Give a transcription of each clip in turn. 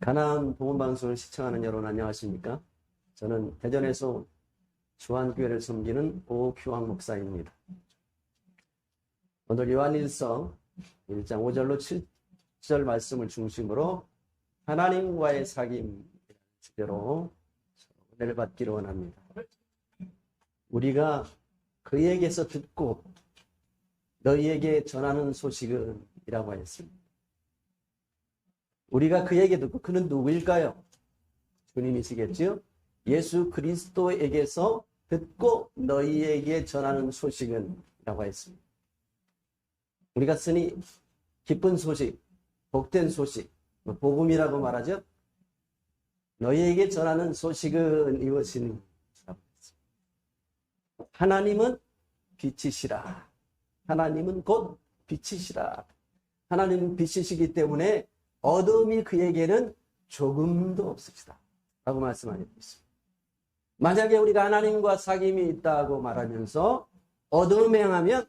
가나안 복음방송을 시청하는 여러분 안녕하십니까? 저는 대전에서 주한교회를 섬기는 오규황 목사입니다. 오늘 요한일서 1장 5절로 7절 말씀을 중심으로 하나님과의 사귐 주제로 은혜를 받기를 원합니다. 우리가 그에게서 듣고 너희에게 전하는 소식은 이라고 하였습니다. 우리가 그에게 듣고 그는 누구일까요? 주님이시겠죠? 예수 그리스도에게서 듣고 너희에게 전하는 소식은 이라고 했습니다. 우리가 쓰니 기쁜 소식, 복된 소식, 복음이라고 말하죠. 너희에게 전하는 소식은 이것이니 하나님은 빛이시라. 하나님은 곧 빛이시라. 하나님은 빛이시기 때문에 어둠이 그에게는 조금도 없으시다 라고 말씀하고 있습니다. 만약에 우리가 하나님과 사귐이 있다고 말하면서 어둠에 행하면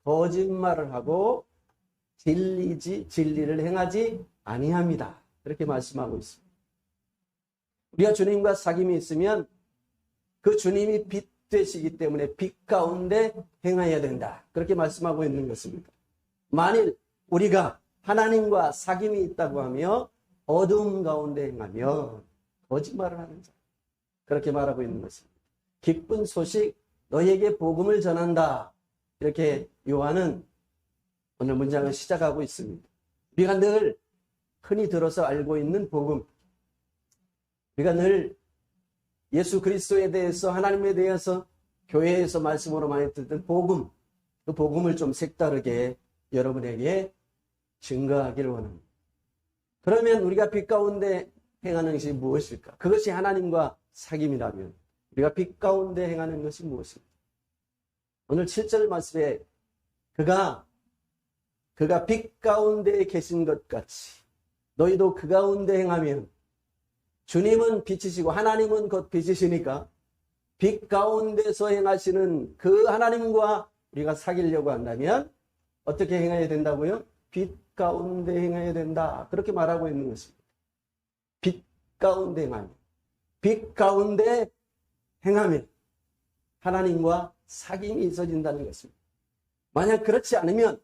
거짓말을 하고 진리를 행하지 아니합니다. 그렇게 말씀하고 있습니다. 우리가 주님과 사귐이 있으면 그 주님이 빛 되시기 때문에 빛 가운데 행해야 된다. 그렇게 말씀하고 있는 것입니다. 만일 우리가 하나님과 사귐이 있다고 하며 어둠 가운데 행하면 거짓말을 하는 자. 그렇게 말하고 있는 것입니다. 기쁜 소식 너희에게 복음을 전한다. 이렇게 요한은 오늘 문장을 시작하고 있습니다. 우리가 늘 흔히 들어서 알고 있는 복음. 우리가 늘 예수 그리스도에 대해서 하나님에 대해서 교회에서 말씀으로 많이 듣던 복음. 그 복음을 좀 색다르게 여러분에게 증거하기를 원합니다. 그러면 우리가 빛 가운데 행하는 것이 무엇일까? 그것이 하나님과 사귐이라면 우리가 빛 가운데 행하는 것이 무엇일까? 오늘 7절 말씀에 그가 빛 가운데 계신 것 같이 너희도 그 가운데 행하면 주님은 빛이시고 하나님은 곧 빛이시니까 빛 가운데서 행하시는 그 하나님과 우리가 사귀려고 한다면 어떻게 행해야 된다고요? 빛 가운데 행해야 된다. 그렇게 말하고 있는 것입니다. 빛 가운데 행하면. 빛 가운데 행하면 하나님과 사귐이 있어진다는 것입니다. 만약 그렇지 않으면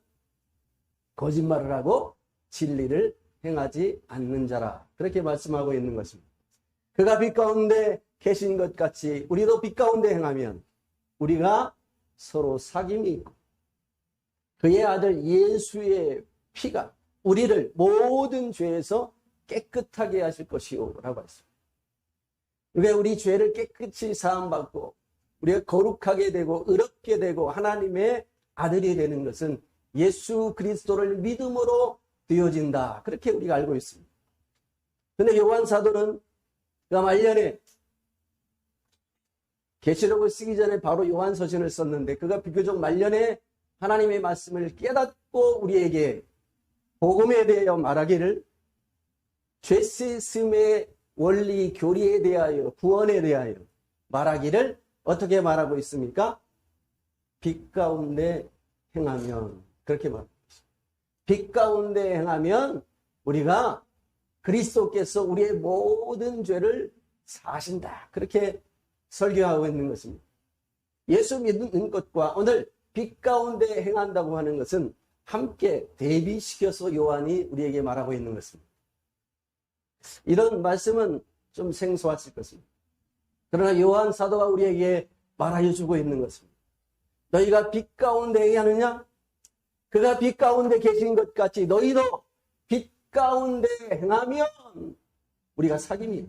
거짓말을 하고 진리를 행하지 않는 자라. 그렇게 말씀하고 있는 것입니다. 그가 빛 가운데 계신 것 같이 우리도 빛 가운데 행하면 우리가 서로 사귐이 있고 그의 아들 예수의 피가 우리를 모든 죄에서 깨끗하게 하실 것이요 라고 했습니다. 그러니까 우리 죄를 깨끗이 사함받고 우리가 거룩하게 되고 의롭게 되고 하나님의 아들이 되는 것은 예수 그리스도를 믿음으로 되어진다. 그렇게 우리가 알고 있습니다. 그런데 요한 사도는 그가 말년에 계시록을 쓰기 전에 바로 요한 서신을 썼는데 그가 비교적 말년에 하나님의 말씀을 깨닫고 우리에게 복음에 대하여 말하기를 죄 씻음의 원리 교리에 대하여 구원에 대하여 말하기를 어떻게 말하고 있습니까? 빛 가운데 행하면 그렇게 말합니다. 빛 가운데 행하면 우리가 그리스도께서 우리의 모든 죄를 사하신다. 그렇게 설교하고 있는 것입니다. 예수 믿는 것과 오늘 빛 가운데 행한다고 하는 것은 함께 대비시켜서 요한이 우리에게 말하고 있는 것입니다. 이런 말씀은 좀 생소하실 것입니다. 그러나 요한 사도가 우리에게 말하여 주고 있는 것입니다. 너희가 빛 가운데 행하느냐? 그가 빛 가운데 계신 것 같이 너희도 빛 가운데 행하면 우리가 사귐이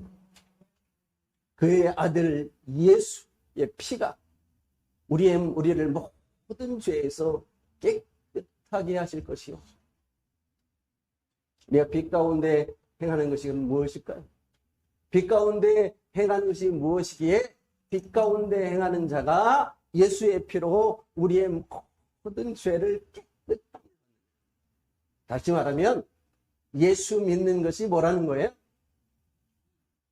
그의 아들 예수의 피가 우리를 모든 죄에서 깨끗하게 하실 것이요. 우리가 빛 가운데 행하는 것이 무엇일까요? 빛 가운데 행하는 것이 무엇이기에 빛 가운데 행하는 자가 예수의 피로 우리의 모든 죄를 깨끗하게. 다시 말하면 예수 믿는 것이 뭐라는 거예요?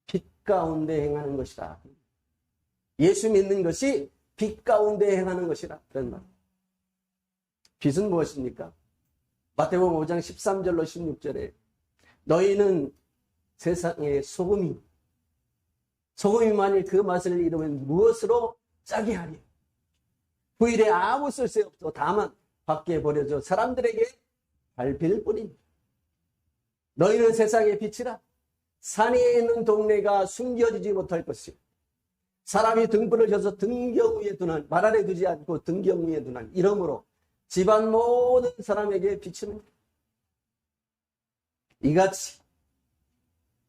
빛 가운데 행하는 것이다. 예수 믿는 것이 빛 가운데 행하는 것이라. 그런 말. 빛은 무엇입니까? 마태복음 5장 13절로 16절에 너희는 세상의 소금이. 소금이 만일 그 맛을 잃으면 무엇으로 짜게 하리? 그 일에 아무 쓸데 없어. 다만 밖에 버려져 사람들에게 밟힐 뿐입니다. 너희는 세상의 빛이라. 산 위에 있는 동네가 숨겨지지 못할 것이요. 사람이 등불을 켜서 등경 위에 두는, 말 아래 두지 않고 등경 위에 두는 이러므로 집안 모든 사람에게 비추는 것. 이같이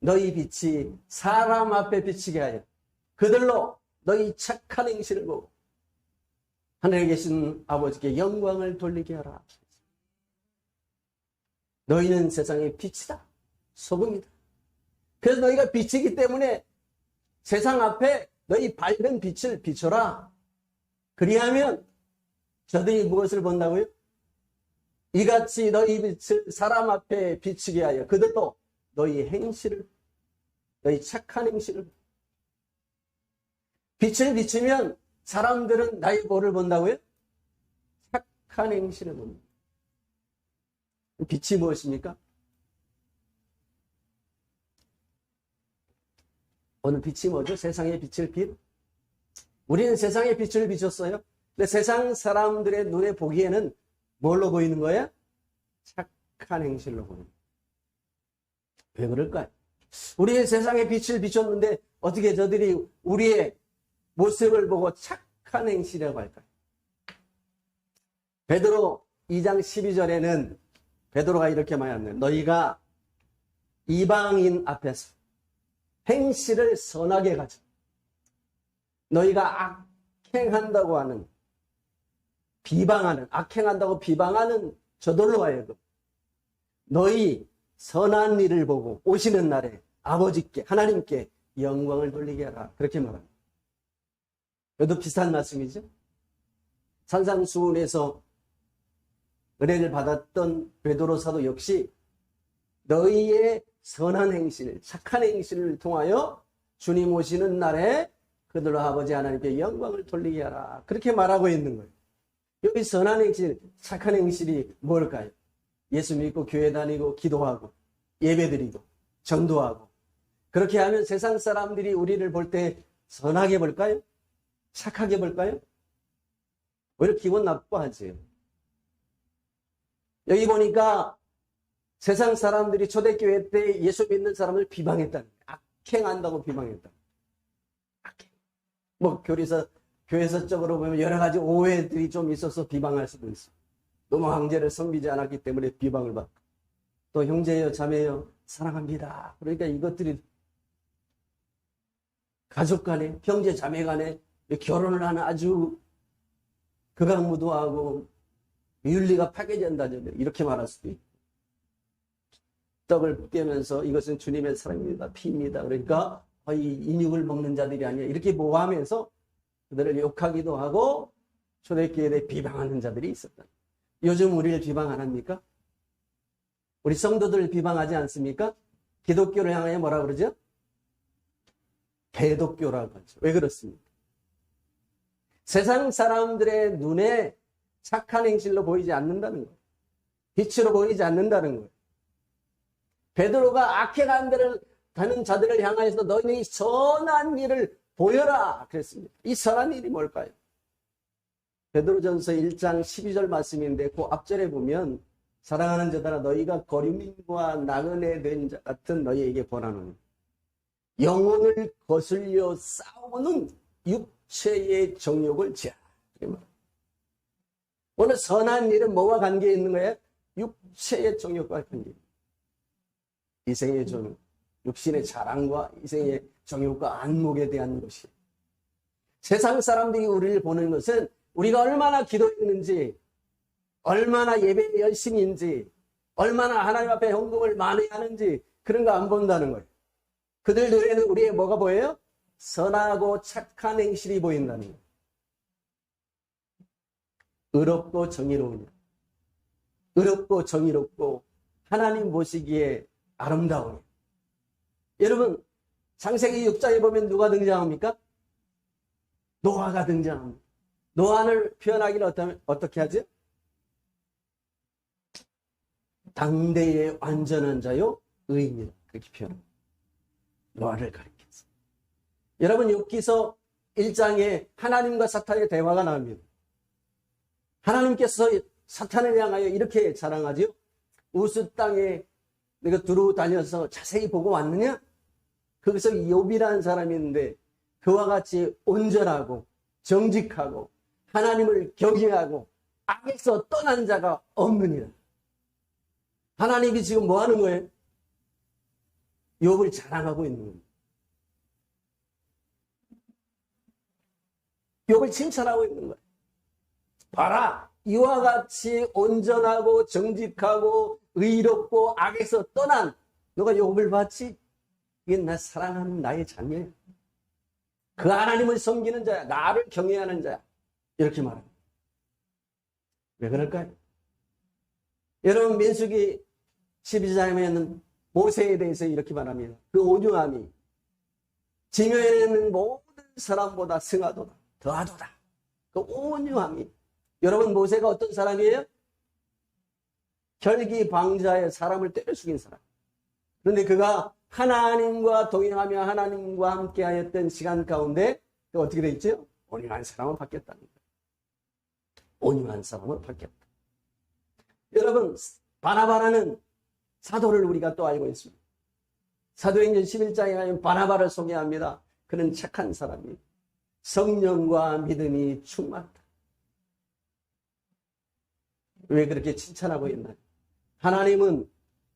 너희 빛이 사람 앞에 비치게 하여 그들로 너희 착한 행실을 보고 하늘에 계신 아버지께 영광을 돌리게 하라. 너희는 세상의 빛이다. 소금이다. 그래서 너희가 빛이기 때문에 세상 앞에 너희 밝은 빛을 비춰라. 그리하면 저들이 무엇을 본다고요? 이같이 너희 빛을 사람 앞에 비추게 하여 그들도 너희 행실을, 너희 착한 행실을, 빛을 비추면 사람들은 나의 뭐를 본다고요? 착한 행실을 봅니다. 빛이 무엇입니까? 오늘 빛이 뭐죠? 세상의 빛을 빛. 우리는 세상의 빛을 비췄어요. 근데 세상 사람들의 눈에 보기에는 뭘로 보이는 거예요? 착한 행실로 보이는 거예요. 왜 그럴까요? 우리의 세상의 빛을 비췄는데 어떻게 저들이 우리의 모습을 보고 착한 행실이라고 할까요? 베드로 2장 12절에는 베드로가 이렇게 말합니다. 너희가 이방인 앞에서 행실을 선하게 가져. 너희가 악행한다고 하는, 비방하는, 악행한다고 비방하는 저들로 하여금 너희 선한 일을 보고 오시는 날에 아버지께, 하나님께 영광을 돌리게 하라. 그렇게 말합니다. 이것도 비슷한 말씀이죠. 산상수훈에서 은혜를 받았던 베드로 사도 역시 너희의 선한 행실, 착한 행실을 통하여 주님 오시는 날에 그들로 아버지 하나님께 영광을 돌리게 하라. 그렇게 말하고 있는 거예요. 여기 선한 행실, 착한 행실이 뭘까요? 예수 믿고 교회 다니고 기도하고 예배드리고 전도하고 그렇게 하면 세상 사람들이 우리를 볼 때 선하게 볼까요? 착하게 볼까요? 오히려 기분 나빠하지요. 여기 보니까 세상 사람들이 초대교회 때 예수 믿는 사람을 비방했다. 악행한다고 비방했다. 악행. 뭐 교회서적으로 보면 여러 가지 오해들이 좀 있어서 비방할 수도 있어. 너무 황제를 섬기지 않았기 때문에 비방을 받고 또 형제여 자매여 사랑합니다. 그러니까 이것들이 가족 간에 형제 자매 간에 결혼을 하는 아주 극악무도하고 윤리가 파괴된다 이렇게 말할 수도 있고 떡을 깨면서 이것은 주님의 사랑입니다. 피입니다. 그러니까 이 인육을 먹는 자들이 아니야. 이렇게 모함해서 그들을 욕하기도 하고 초대교회에 비방하는 자들이 있었다. 요즘 우리를 비방 안 합니까? 우리 성도들을 비방하지 않습니까? 기독교를 향하여 뭐라 그러죠? 개독교라고 하죠. 왜 그렇습니까? 세상 사람들의 눈에 착한 행실로 보이지 않는다는 거예요. 빛으로 보이지 않는다는 거예요. 베드로가 악행하는 자들을 향하여서 너희는 선한 일을 보여라 그랬습니다. 이 선한 일이 뭘까요? 베드로전서 1장 12절 말씀인데 그 앞절에 보면 사랑하는 자들아 너희가 거류민과 나그네 된 자 같은 너희에게 권하노니 영혼을 거슬려 싸우는 육체의 정욕을 제하라. 오늘 선한 일은 뭐와 관계 있는 거예요? 육체의 정욕과 관계. 이생의 정욕, 육신의 자랑과 이생의 정욕과 안목에 대한 것이. 세상 사람들이 우리를 보는 것은 우리가 얼마나 기도했는지, 얼마나 예배에 열심인지, 얼마나 하나님 앞에 헌금을 많이 하는지 그런 거 안 본다는 거예요. 그들 눈에는 우리의 뭐가 보여요? 선하고 착한 행실이 보인다는 거예요. 의롭고 정의로운, 의롭고 정의롭고 하나님 보시기에 아름다운. 여러분 창세기 6장에 보면 누가 등장합니까? 노아가 등장합니다. 노아를 표현하기는 어떻게 하죠? 당대의 완전한 자요 의인이다. 그렇게 표현합니다. 노아를 가리켰어요. 여러분, 욥기서 1장에 하나님과 사탄의 대화가 나옵니다. 하나님께서 사탄을 향하여 이렇게 자랑하죠. 우스 땅에 내가 두루 다녀서 자세히 보고 왔느냐? 거기서 욥이라는 사람이 있는데 그와 같이 온전하고 정직하고 하나님을 경외하고 악에서 떠난 자가 없느니라. 하나님이 지금 뭐 하는 거예요? 욥을 자랑하고 있는 겁니다. 욥을 칭찬하고 있는 거예요. 봐라, 이와 같이 온전하고 정직하고 의롭고 악에서 떠난 너가 욥을 봤지? 이게 나 사랑하는 나의 자녀야. 그 하나님을 섬기는 자야. 나를 경외하는 자야. 이렇게 말합니다. 왜 그럴까요? 여러분, 민수기 12장에는 모세에 대해서 이렇게 말합니다. 그 온유함이 지면에 있는 모든 사람보다 승하도다. 더하도다. 그 온유함이. 여러분, 모세가 어떤 사람이에요? 혈기방자의 사람을 때려 죽인 사람. 그런데 그가 하나님과 동행하며 하나님과 함께 하였던 시간 가운데 어떻게 되어 있죠? 온유한 사람은 바뀌었다는 거예요. 온유한 사람은 바뀌었다. 여러분, 바나바라는 사도를 우리가 또 알고 있습니다. 사도행전 11장에 가면 바나바를 소개합니다. 그는 착한 사람이에요. 성령과 믿음이 충만하다. 왜 그렇게 칭찬하고 있나요? 하나님은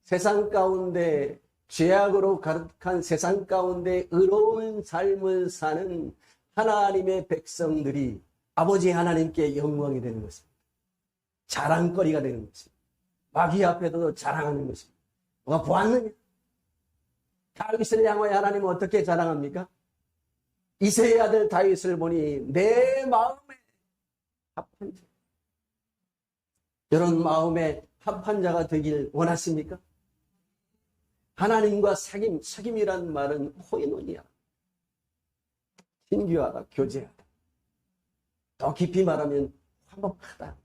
세상 가운데 죄악으로 가득한 세상 가운데 의로운 삶을 사는 하나님의 백성들이 아버지 하나님께 영광이 되는 것입니다. 자랑거리가 되는 것입니다. 마귀 앞에도 자랑하는 것입니다. 누가 보았느냐? 다윗을 향하여 하나님은 어떻게 자랑합니까? 이새의 아들 다윗을 보니 내 마음에 합한 자. 이런 마음에 합한 자가 되길 원하십니까? 하나님과 사귐이란 말은 코이노니아. 신규하다, 교제하다. 더 깊이 말하면 화목하다.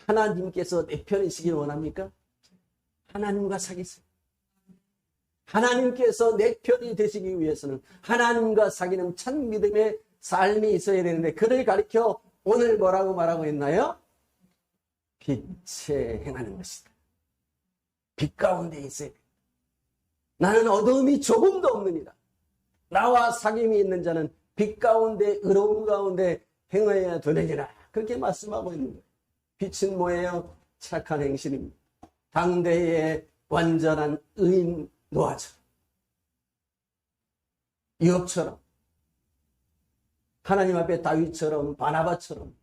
하나님께서 내 편이시길 원합니까? 하나님과 사귀세요. 하나님께서 내 편이 되시기 위해서는 하나님과 사귀는 참 믿음의 삶이 있어야 되는데 그를 가리켜 오늘 뭐라고 말하고 있나요? 빛에 행하는 것이다. 빛 가운데 있어야 돼. 나는 어두움이 조금도 없느니라. 나와 사귐이 있는 자는 빛 가운데 의로움 가운데 행하여야 되느니라. 그렇게 말씀하고 있는 거예요. 빛은 뭐예요? 착한 행실입니다. 당대의 완전한 의인 노아처럼, 욥처럼, 하나님 앞에 다윗처럼, 바나바처럼,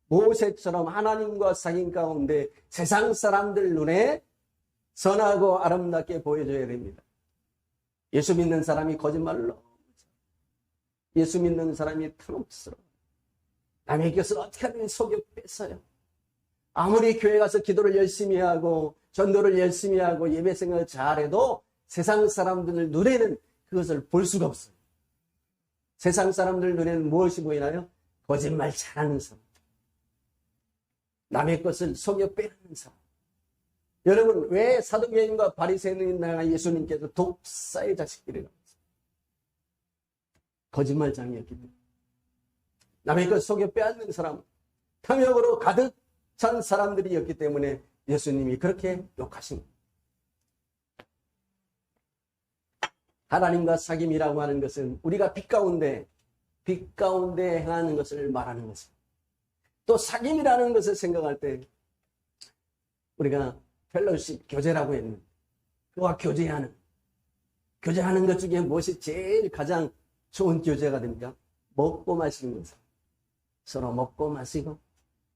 모세처럼 하나님과 사귐 가운데 세상 사람들 눈에 선하고 아름답게 보여줘야 됩니다. 예수 믿는 사람이 거짓말로, 예수 믿는 사람이 탐욕스러워. 남의 것을 어떻게 하면 속여 뺏어요. 아무리 교회 가서 기도를 열심히 하고 전도를 열심히 하고 예배 생활을 잘해도 세상 사람들 눈에는 그것을 볼 수가 없어요. 세상 사람들 눈에는 무엇이 보이나요? 거짓말 잘하는 사람, 남의 것을 속여 빼는 사람. 여러분, 왜 사두개인과 바리새인이나 예수님께서 독사의 자식들이라고 했어요? 거짓말장이었기 때문에. 남의 것 속여 빼앗는 사람, 탐욕으로 가득 찬 사람들이었기 때문에 예수님이 그렇게 욕하신 겁니다. 하나님과 사귐이라고 하는 것은 우리가 빛 가운데 행하는 것을 말하는 것입니다. 또 사귐이라는 것을 생각할 때 우리가 펠로십, 교제라고 했는데 그와 교제하는 것 중에 무엇이 제일 가장 좋은 교제가 됩니까? 먹고 마시는 것을. 서로 먹고 마시고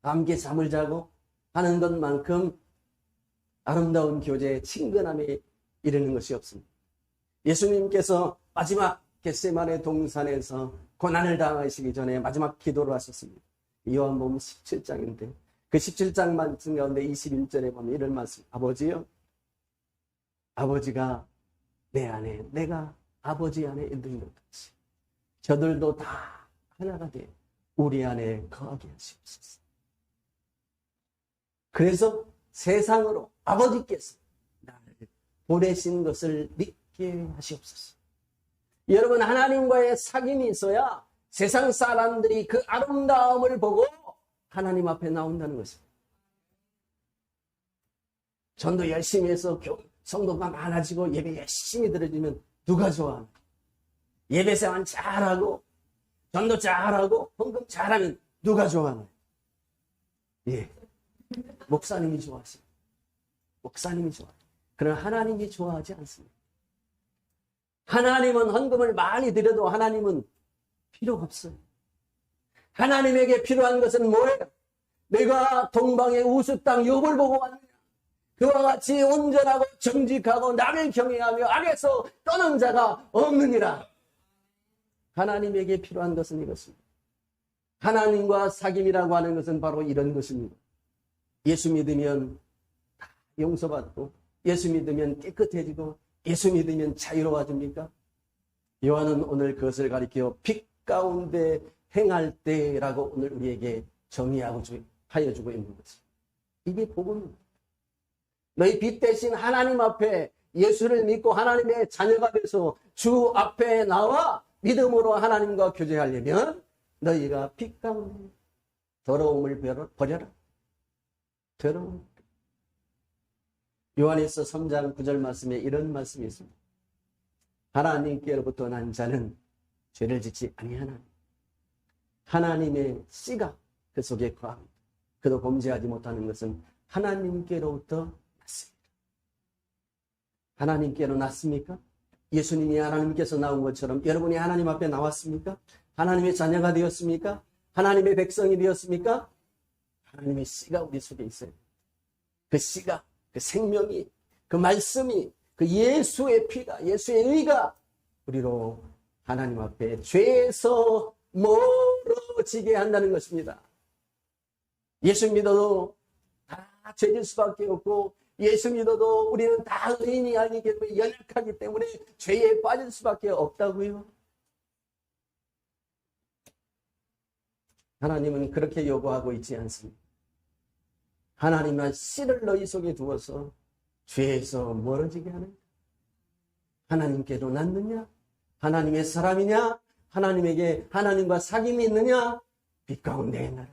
함께 잠을 자고 하는 것만큼 아름다운 교제의 친근함에 이르는 것이 없습니다. 예수님께서 마지막 겟세마네 동산에서 고난을 당하시기 전에 마지막 기도를 하셨습니다. 요한복음 17장인데 그 17장 말씀 가운데 21절에 보면 이런 말씀. 아버지요, 아버지가 내 안에, 내가 아버지 안에 있는 것 같이 저들도 다 하나가 돼 우리 안에 거하게 하시옵소서. 그래서 세상으로 아버지께서 나를 보내신 것을 믿게 하시옵소서. 여러분, 하나님과의 사귐이 있어야 세상 사람들이 그 아름다움을 보고 하나님 앞에 나온다는 것입니다. 전도 열심히 해서 성도가 많아지고 예배 열심히 들어주면 누가 좋아하나? 예배 생활 잘하고 전도 잘하고 헌금 잘하면 누가 좋아하나? 예, 목사님이 좋아하십니다. 목사님이 좋아해요. 그러나 하나님이 좋아하지 않습니다. 하나님은 헌금을 많이 드려도 하나님은 필요가 없어요. 하나님에게 필요한 것은 뭐예요? 내가 동방의 우수 땅 욥을 보고 왔느냐? 그와 같이 온전하고 정직하고 나를 경외하며 악에서 떠는 자가 없느니라. 하나님에게 필요한 것은 이것입니다. 하나님과 사귐이라고 하는 것은 바로 이런 것입니다. 예수 믿으면 다 용서받고, 예수 믿으면 깨끗해지고, 예수 믿으면 자유로워집니까? 요한은 오늘 그것을 가리켜 빛 가운데 행할 때라고 오늘 우리에게 정의하여 주고 있는 것입니다. 이게 복음입니다. 너희 빛 대신 하나님 앞에 예수를 믿고 하나님의 자녀가 돼서 주 앞에 나와 믿음으로 하나님과 교제하려면 너희가 빛 가운데 더러움을 버려라. 더러움. 요한일서 3장 9절 말씀에 이런 말씀이 있습니다. 하나님께로부터 난 자는 죄를 짓지 아니하나니 하나님의 씨가 그 속에 거합니다. 그도 범죄하지 못하는 것은 하나님께로부터 났습니다. 하나님께로 났습니까? 예수님이 하나님께서 나온 것처럼 여러분이 하나님 앞에 나왔습니까? 하나님의 자녀가 되었습니까? 하나님의 백성이 되었습니까? 하나님의 씨가 우리 속에 있어요. 그 씨가, 그 생명이, 그 말씀이, 그 예수의 피가, 예수의 의가 우리로 하나님 앞에 죄에서 멀어지게 한다는 것입니다. 예수 믿어도 다 죄질 수밖에 없고, 예수 믿어도 우리는 다 의인이 아니기 때문에 연약하기 때문에 죄에 빠질 수밖에 없다고요. 하나님은 그렇게 요구하고 있지 않습니다. 하나님은 씨를 너희 속에 두어서 죄에서 멀어지게 하는, 하나님께로 났느냐? 하나님의 사람이냐? 하나님에게 하나님과 사귐이 있느냐? 빛 가운데 나라.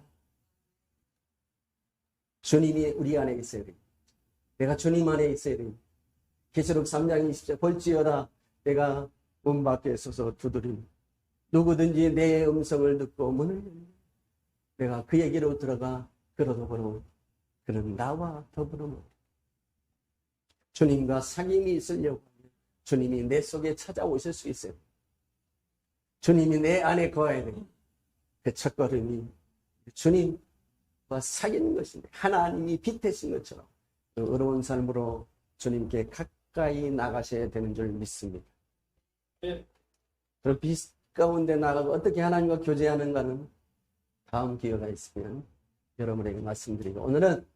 주님이 우리 안에 있어야 됩니다. 내가 주님 안에 있어야 됩니다. 계시록 3장 20절 볼지어다 내가 문 밖에 서서 두드리니 누구든지 내 음성을 듣고 문을 열면 내가 그에게로 들어가 그러도 보러 그는 나와 더불어 먹으리라. 주님과 사귐이 있으려고 하면 주님이 내 속에 찾아오실 수 있어요. 주님이 내 안에 거해야 됩니다. 그 첫걸음이 주님과 사귀는 것인데 하나님이 빛되신 것처럼 어려운 삶으로 주님께 가까이 나가셔야 되는 줄 믿습니다. 그럼 빛 가운데 나가고 어떻게 하나님과 교제하는가는 다음 기회가 있으면 여러분에게 말씀드리고, 오늘은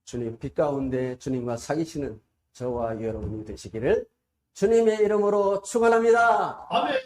주님 빛 가운데 주님과 사귀시는 저와 여러분이 되시기를 주님의 이름으로 축원합니다. 아멘.